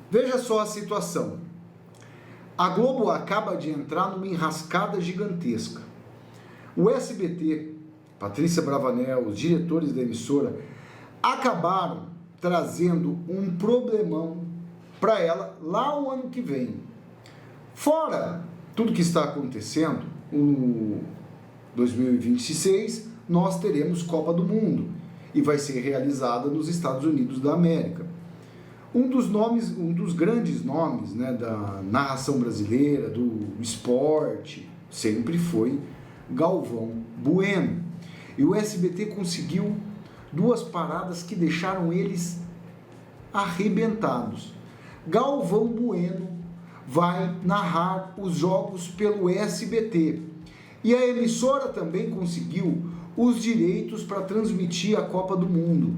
Veja só a situação. A Globo acaba de entrar numa enrascada gigantesca. O SBT, Patrícia Bravanel, os diretores da emissora, acabaram trazendo um problemão para ela lá o ano que vem. Fora tudo que está acontecendo, em 2026 nós teremos Copa do Mundo e vai ser realizada nos Estados Unidos da América. Um dos grandes nomes, né, da narração brasileira, do esporte, sempre foi Galvão Bueno. E o SBT conseguiu duas paradas que deixaram eles arrebentados. Galvão Bueno vai narrar os jogos pelo SBT. E a emissora também conseguiu os direitos para transmitir a Copa do Mundo.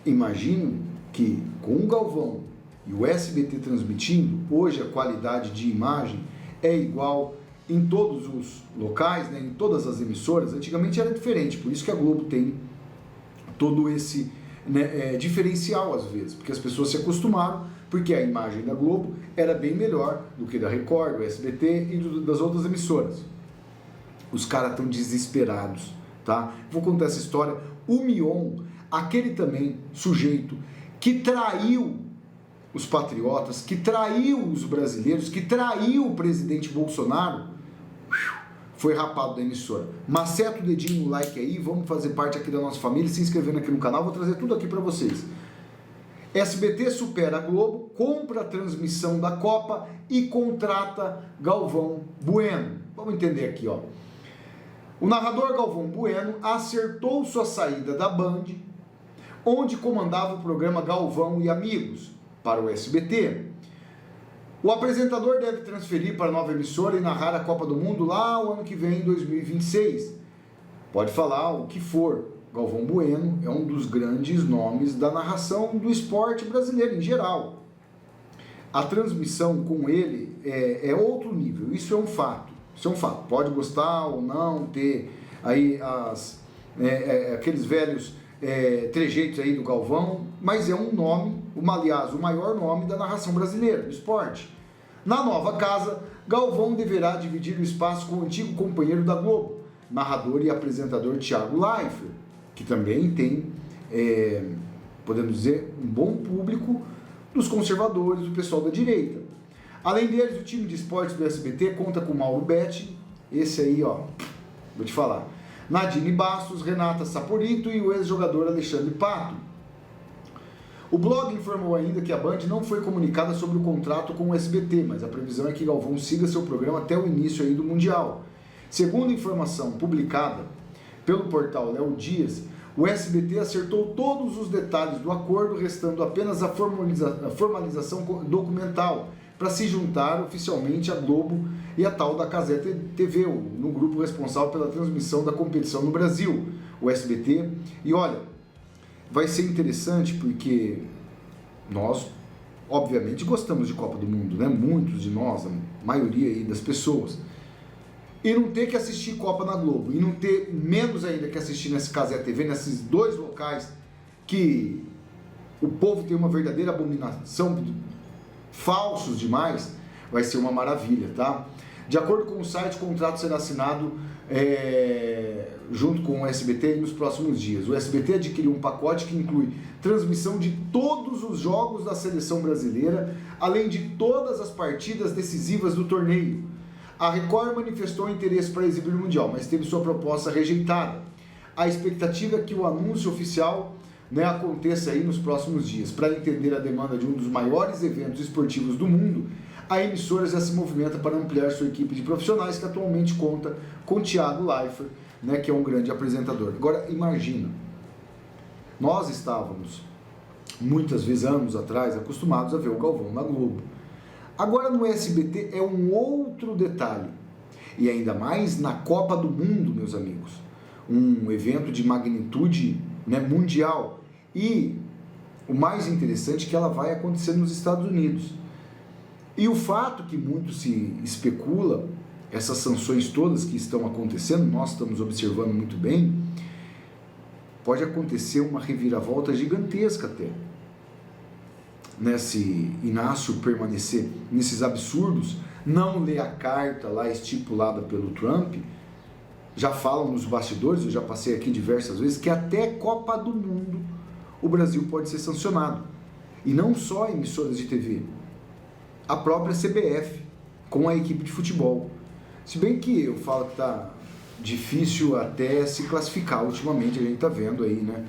Imagino que com o Galvão e o SBT transmitindo, hoje a qualidade de imagem é igual em todos os locais, né, em todas as emissoras. Antigamente era diferente, por isso que a Globo tem todo esse diferencial às vezes, porque as pessoas se acostumaram, porque a imagem da Globo era bem melhor do que da Record, do SBT e das outras emissoras. Os caras estão desesperados, tá? Vou contar essa história. O Mion, aquele também sujeito que traiu os patriotas, que traiu os brasileiros, que traiu o presidente Bolsonaro, foi rapado da emissora. Maceta o dedinho no like aí, vamos fazer parte aqui da nossa família, se inscrevendo aqui no canal, vou trazer tudo aqui para vocês. SBT supera a Globo, compra a transmissão da Copa e contrata Galvão Bueno. Vamos entender aqui, ó. O narrador Galvão Bueno acertou sua saída da Band, onde comandava o programa Galvão e Amigos, para o SBT. O apresentador deve transferir para a nova emissora e narrar a Copa do Mundo lá o ano que vem, em 2026. Pode falar o que for. Galvão Bueno é um dos grandes nomes da narração do esporte brasileiro em geral. A transmissão com ele é outro nível, isso é um fato. Isso é um fato. Pode gostar ou não, ter aí aqueles velhos trejeitos aí do Galvão, mas é um nome, aliás, o maior nome da narração brasileira, do esporte. Na nova casa, Galvão deverá dividir o espaço com o antigo companheiro da Globo, narrador e apresentador Thiago Leifert, que também tem, podemos dizer, um bom público dos conservadores, do pessoal da direita. Além deles, o time de esportes do SBT conta com Mauro Betti, esse aí, ó, vou te falar, Nadine Bastos, Renata Saporito e o ex-jogador Alexandre Pato. O blog informou ainda que a Band não foi comunicada sobre o contrato com o SBT, mas a previsão é que Galvão siga seu programa até o início aí do Mundial. Segundo a informação publicada pelo portal Léo Dias, o SBT acertou todos os detalhes do acordo, restando apenas a formalização documental para se juntar oficialmente à Globo e a tal da Cazé TV, no grupo responsável pela transmissão da competição no Brasil, o SBT. E olha, vai ser interessante porque nós, obviamente, gostamos de Copa do Mundo, né? Muitos de nós, a maioria aí das pessoas. E não ter que assistir Copa na Globo, e não ter menos ainda que assistir nesse Cazé TV, nesses dois locais que o povo tem uma verdadeira abominação, falsos demais, vai ser uma maravilha, tá? De acordo com o site, o contrato será assinado junto com o SBT nos próximos dias. O SBT adquiriu um pacote que inclui transmissão de todos os jogos da seleção brasileira, além de todas as partidas decisivas do torneio. A Record manifestou interesse para exibir o Mundial, mas teve sua proposta rejeitada. A expectativa é que o anúncio oficial aconteça aí nos próximos dias. Para entender a demanda de um dos maiores eventos esportivos do mundo, a emissora já se movimenta para ampliar sua equipe de profissionais, que atualmente conta com Thiago Leifert, que é um grande apresentador. Agora, imagina, nós estávamos, muitas vezes, anos atrás, acostumados a ver o Galvão na Globo. Agora no SBT é um outro detalhe, e ainda mais na Copa do Mundo, meus amigos, um evento de magnitude mundial, e o mais interessante é que ela vai acontecer nos Estados Unidos. E o fato que muito se especula, essas sanções todas que estão acontecendo, nós estamos observando muito bem, pode acontecer uma reviravolta gigantesca até. né, se Inácio permanecer nesses absurdos, não ler a carta lá estipulada pelo Trump, já falam nos bastidores, eu já passei aqui diversas vezes, que até Copa do Mundo o Brasil pode ser sancionado. E não só emissoras de TV, a própria CBF, com a equipe de futebol. Se bem que eu falo que tá difícil até se classificar ultimamente, a gente tá vendo aí, né?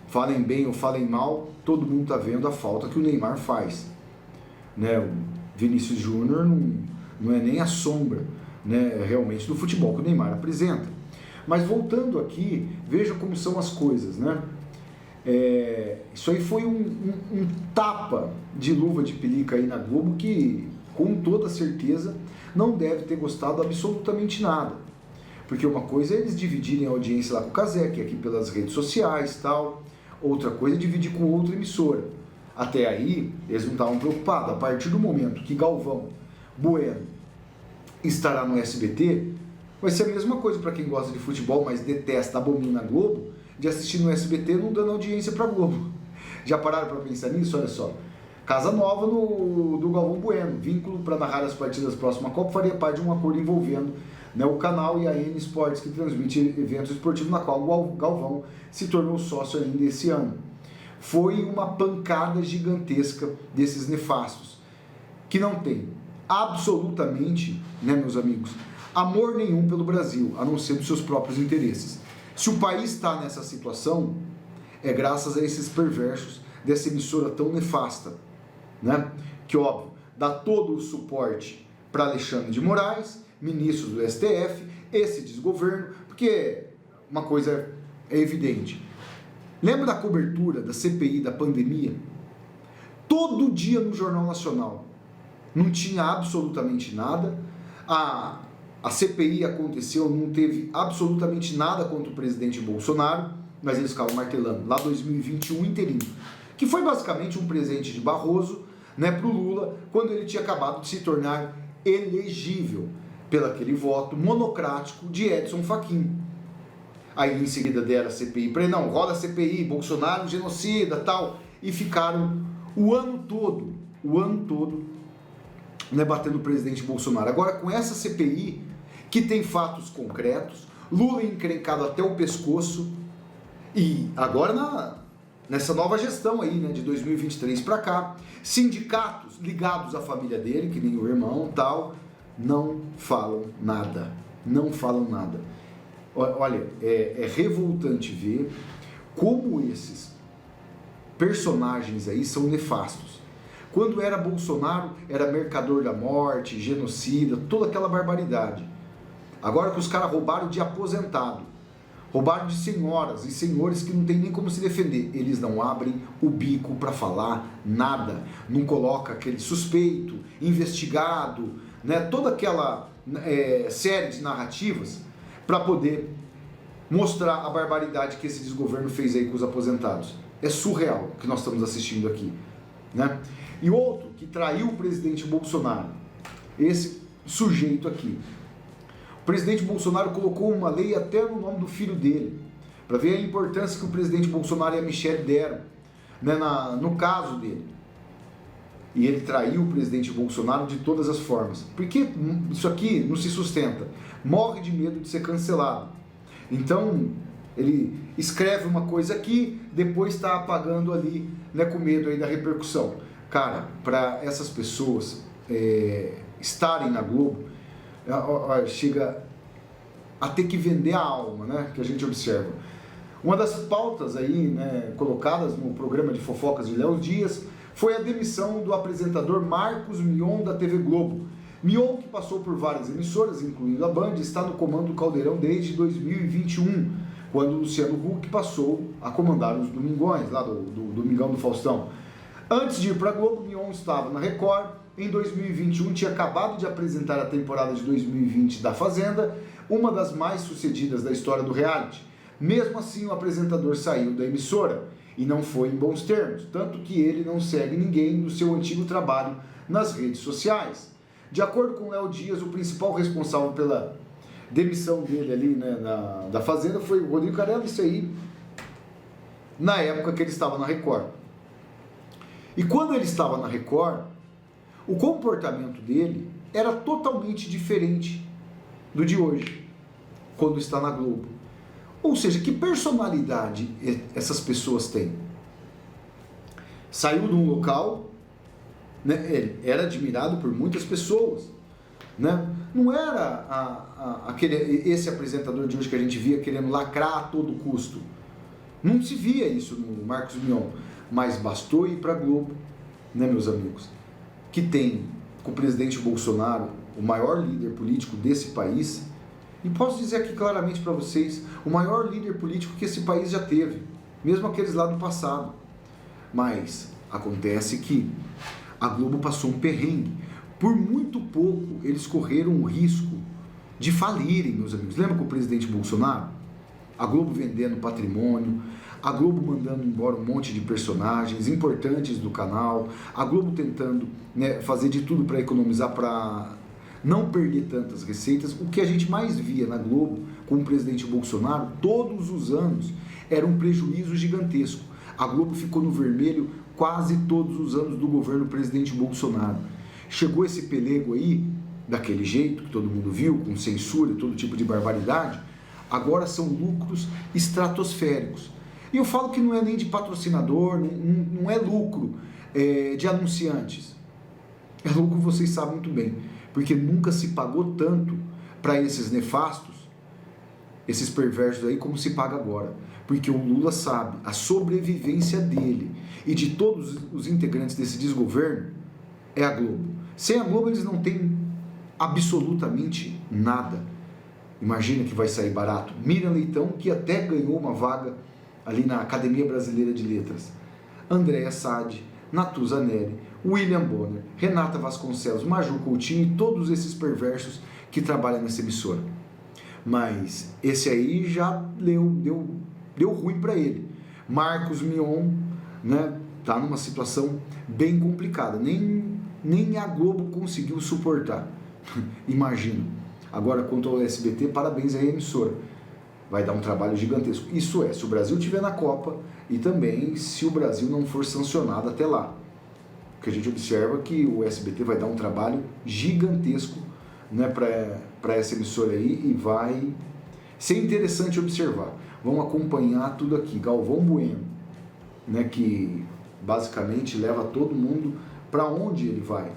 Falem bem ou falem mal, todo mundo tá vendo a falta que o Neymar faz, né? O Vinícius Júnior não é nem a sombra, né, realmente do futebol que o Neymar apresenta. Mas voltando aqui, veja como são as coisas, né? Isso aí foi um tapa de luva de pelica aí na Globo que, com toda certeza, não deve ter gostado absolutamente nada. Porque uma coisa é eles dividirem a audiência lá com o Cazé, aqui pelas redes sociais e tal. Outra coisa é dividir com outra emissora. Até aí, eles não estavam preocupados. A partir do momento que Galvão Bueno estará no SBT, vai ser a mesma coisa para quem gosta de futebol, mas detesta, abomina a Globo, de assistir no SBT não dando audiência para Globo. Já pararam para pensar nisso? Olha só. Casa nova do Galvão Bueno. Vínculo para narrar as partidas da próxima Copa faria parte de um acordo envolvendo, né, o canal e a N Sports, que transmite eventos esportivos, na qual o Galvão se tornou sócio ainda esse ano. Foi uma pancada gigantesca desses nefastos, que não tem absolutamente, né, meus amigos, amor nenhum pelo Brasil, a não ser dos seus próprios interesses. Se o país está nessa situação, é graças a esses perversos dessa emissora tão nefasta, né? Que, óbvio, dá todo o suporte para Alexandre de Moraes, ministro do STF, esse desgoverno, porque uma coisa é evidente. Lembra da cobertura da CPI da pandemia? Todo dia no Jornal Nacional. Não tinha absolutamente nada. A CPI aconteceu, não teve absolutamente nada contra o presidente Bolsonaro, mas eles ficavam martelando lá 2021 inteirinho, que foi basicamente um presente de Barroso, né, para o Lula, quando ele tinha acabado de se tornar elegível pelo aquele voto monocrático de Edson Fachin. Aí em seguida deram a CPI para ele, não, roda a CPI, Bolsonaro genocida, tal, e ficaram o ano todo, né, batendo o presidente Bolsonaro. Agora com essa CPI, que tem fatos concretos, Lula encrencado até o pescoço, e agora nessa nova gestão aí, né, de 2023 para cá, sindicatos ligados à família dele, que nem o irmão, tal, não falam nada. Olha, é revoltante ver como esses personagens aí são nefastos. Quando era Bolsonaro, era mercador da morte, genocida, toda aquela barbaridade. Agora que os caras roubaram de aposentado, roubaram de senhoras e senhores que não tem nem como se defender, eles não abrem o bico para falar nada, não coloca aquele suspeito, investigado, né, toda aquela série de narrativas para poder mostrar a barbaridade que esse desgoverno fez aí com os aposentados. É surreal o que nós estamos assistindo aqui, né? E outro que traiu o presidente Bolsonaro, esse sujeito aqui. O presidente Bolsonaro colocou uma lei até no nome do filho dele, para ver a importância que o presidente Bolsonaro e a Michelle deram, né, no caso dele. E ele traiu o presidente Bolsonaro de todas as formas. Porque isso aqui não se sustenta. Morre de medo de ser cancelado. Então, ele escreve uma coisa aqui, depois está apagando ali, né, com medo aí da repercussão. Cara, para essas pessoas estarem na Globo, chega a ter que vender a alma, né, que a gente observa. Uma das pautas aí, né, colocadas no programa de fofocas de Léo Dias foi a demissão do apresentador Marcos Mion da TV Globo. Mion, que passou por várias emissoras, incluindo a Band, está no comando do Caldeirão desde 2021, quando o Luciano Huck passou a comandar os Domingões, lá do Domingão do Faustão. Antes de ir para a Globo, Mion estava na Record. Em 2021, tinha acabado de apresentar a temporada de 2020 da Fazenda, uma das mais sucedidas da história do reality. Mesmo assim, o apresentador saiu da emissora e não foi em bons termos, tanto que ele não segue ninguém do seu antigo trabalho nas redes sociais. De acordo com Léo Dias, o principal responsável pela demissão dele ali, né, da Fazenda foi o Rodrigo Carelli, isso aí na época que ele estava na Record. E quando ele estava na Record, o comportamento dele era totalmente diferente do de hoje, quando está na Globo. Ou seja, que personalidade essas pessoas têm? Saiu de um local, né, ele era admirado por muitas pessoas, né? Não era esse apresentador de hoje que a gente via querendo lacrar a todo custo. Não se via isso no Marcos Mion, mas bastou ir para a Globo, né, meus amigos, que tem com o presidente Bolsonaro, o maior líder político desse país, e posso dizer aqui claramente para vocês, o maior líder político que esse país já teve, mesmo aqueles lá do passado. Mas acontece que a Globo passou um perrengue. Por muito pouco eles correram o risco de falirem, meus amigos. Lembra com o presidente Bolsonaro? A Globo vendendo patrimônio, a Globo mandando embora um monte de personagens importantes do canal, a Globo tentando, né, fazer de tudo para economizar, para não perder tantas receitas. O que a gente mais via na Globo com o presidente Bolsonaro, todos os anos, era um prejuízo gigantesco. A Globo ficou no vermelho quase todos os anos do governo do presidente Bolsonaro. Chegou esse pelego aí, daquele jeito que todo mundo viu, com censura e todo tipo de barbaridade, agora são lucros estratosféricos. E eu falo que não é nem de patrocinador, não é lucro de anunciantes. É lucro, vocês sabem muito bem, porque nunca se pagou tanto para esses nefastos, esses perversos aí, como se paga agora. Porque o Lula sabe a sobrevivência dele e de todos os integrantes desse desgoverno é a Globo. Sem a Globo eles não têm absolutamente nada. Imagina que vai sair barato. Miriam Leitão, que até ganhou uma vaga ali na Academia Brasileira de Letras. Andréa Sade, Natuza Neri, William Bonner, Renata Vasconcelos, Maju Coutinho e todos esses perversos que trabalham nessa emissora. Mas esse aí já deu ruim para ele. Marcos Mion, né, tá numa situação bem complicada. Nem a Globo conseguiu suportar. Imagina. Agora, quanto ao SBT, parabéns aí à emissora. Vai dar um trabalho gigantesco. Isso é, se o Brasil estiver na Copa e também se o Brasil não for sancionado até lá. Porque a gente observa que o SBT vai dar um trabalho gigantesco, né, para essa emissora aí, e vai ser interessante observar. Vamos acompanhar tudo aqui. Galvão Bueno, né, que basicamente leva todo mundo para onde ele vai,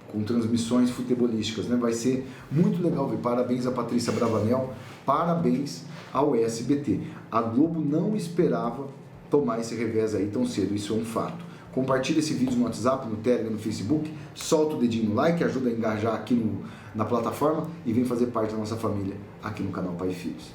com transmissões futebolísticas, né? Vai ser muito legal ver. Parabéns a Patrícia Bravanel, parabéns ao SBT. A Globo não esperava tomar esse revés aí tão cedo, isso é um fato. Compartilha esse vídeo no WhatsApp, no Telegram, no Facebook, solta o dedinho no like, ajuda a engajar aqui na plataforma e vem fazer parte da nossa família aqui no canal Pai e Filhos.